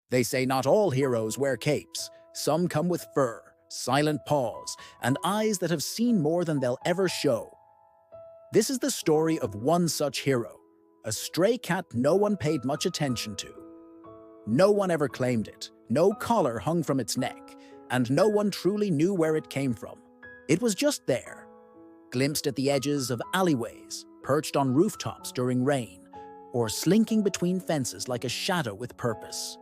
They say not all heroes wear capes. Some come with fur, silent paws, and eyes that have seen more than they'll ever show. This is the story of one such hero, a stray cat no one paid much attention to. No one ever claimed it, no collar hung from its neck, and no one truly knew where it came from. It was just there, glimpsed at the edges of alleyways, perched on rooftops during rain, or slinking between fences like a shadow with purpose.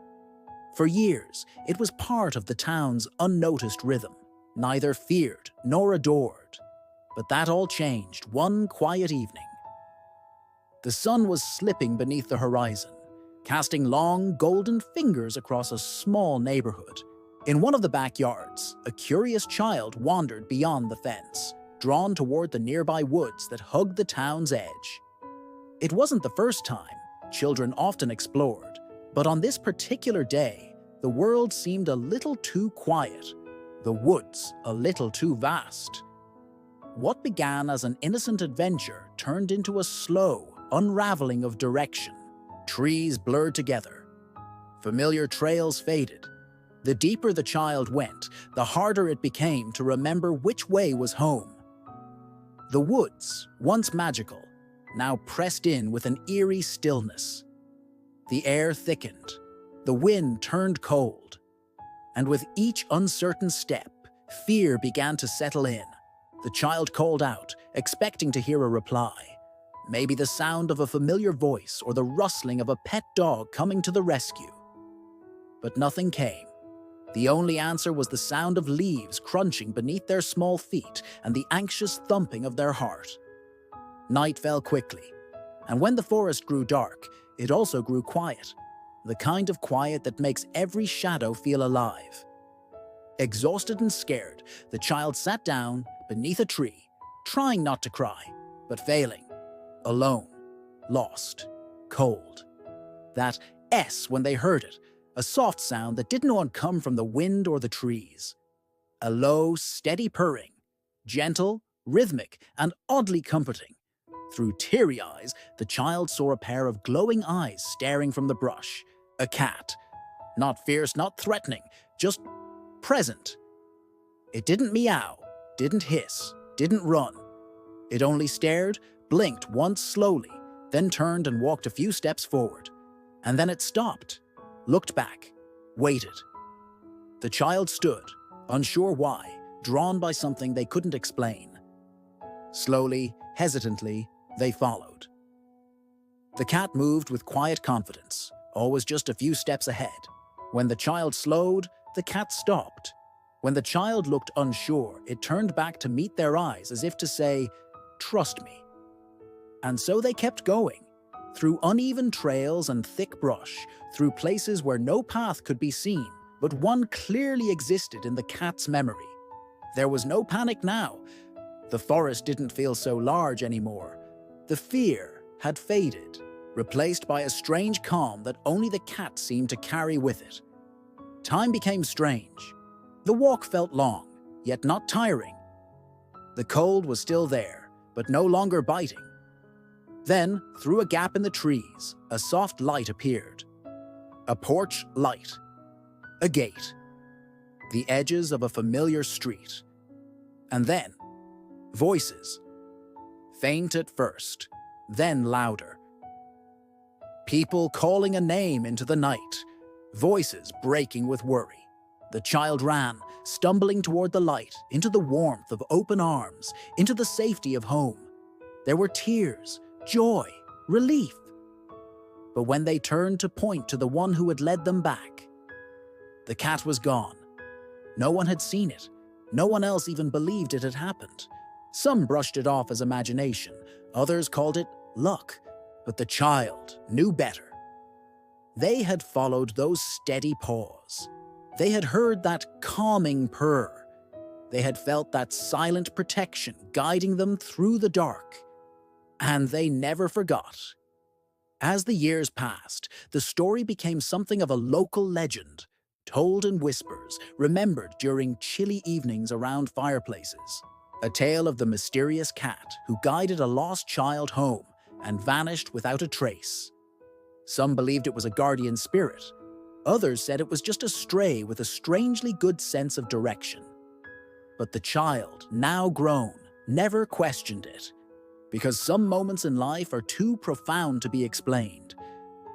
For years, it was part of the town's unnoticed rhythm, neither feared nor adored. But that all changed one quiet evening. The sun was slipping beneath the horizon, casting long, golden fingers across a small neighborhood. In one of the backyards, a curious child wandered beyond the fence, drawn toward the nearby woods that hugged the town's edge. It wasn't the first time. Children often explored, but on this particular day, the world seemed a little too quiet, the woods a little too vast. What began as an innocent adventure turned into a slow unraveling of direction. Trees blurred together. Familiar trails faded. The deeper the child went, the harder it became to remember which way was home. The woods, once magical, now pressed in with an eerie stillness. The air thickened. The wind turned cold. And with each uncertain step, fear began to settle in. The child called out, expecting to hear a reply. Maybe the sound of a familiar voice or the rustling of a pet dog coming to the rescue. But nothing came. The only answer was the sound of leaves crunching beneath their small feet and the anxious thumping of their heart. Night fell quickly, and when the forest grew dark, it also grew quiet, the kind of quiet that makes every shadow feel alive. Exhausted and scared, the child sat down beneath a tree, trying not to cry, but failing. Alone, lost, cold. That S when they heard it, a soft sound that didn't want to come from the wind or the trees. A low, steady purring, gentle, rhythmic, and oddly comforting. Through teary eyes, the child saw a pair of glowing eyes staring from the brush. A cat. Not fierce, not threatening, just present. It didn't meow, didn't hiss, didn't run. It only stared, blinked once slowly, then turned and walked a few steps forward. And then it stopped, looked back, waited. The child stood, unsure why, drawn by something they couldn't explain. Slowly, hesitantly, they followed. The cat moved with quiet confidence, always just a few steps ahead. When the child slowed, the cat stopped. When the child looked unsure, it turned back to meet their eyes as if to say, "Trust me." And so they kept going, through uneven trails and thick brush, through places where no path could be seen, but one clearly existed in the cat's memory. There was no panic now. The forest didn't feel so large anymore. The fear had faded, replaced by a strange calm that only the cat seemed to carry with it. Time became strange. The walk felt long, yet not tiring. The cold was still there, but no longer biting. Then, through a gap in the trees, a soft light appeared. A porch light. A gate. The edges of a familiar street. And then, voices. Faint at first, then louder. People calling a name into the night, voices breaking with worry. The child ran, stumbling toward the light, into the warmth of open arms, into the safety of home. There were tears, joy, relief. But when they turned to point to the one who had led them back, the cat was gone. No one had seen it. No one else even believed it had happened. Some brushed it off as imagination. Others called it luck. But the child knew better. They had followed those steady paws. They had heard that calming purr. They had felt that silent protection guiding them through the dark. And they never forgot. As the years passed, the story became something of a local legend, told in whispers, remembered during chilly evenings around fireplaces. A tale of the mysterious cat who guided a lost child home and vanished without a trace. Some believed it was a guardian spirit. Others said it was just a stray with a strangely good sense of direction. But the child, now grown, never questioned it, because some moments in life are too profound to be explained.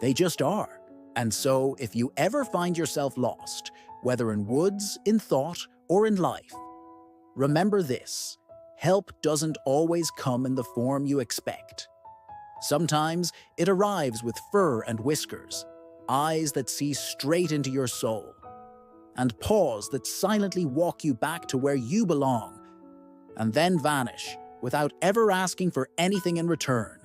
They just are. And so, if you ever find yourself lost, whether in woods, in thought, or in life, remember this: help doesn't always come in the form you expect. Sometimes it arrives with fur and whiskers, eyes that see straight into your soul, and paws that silently walk you back to where you belong, and then vanish without ever asking for anything in return.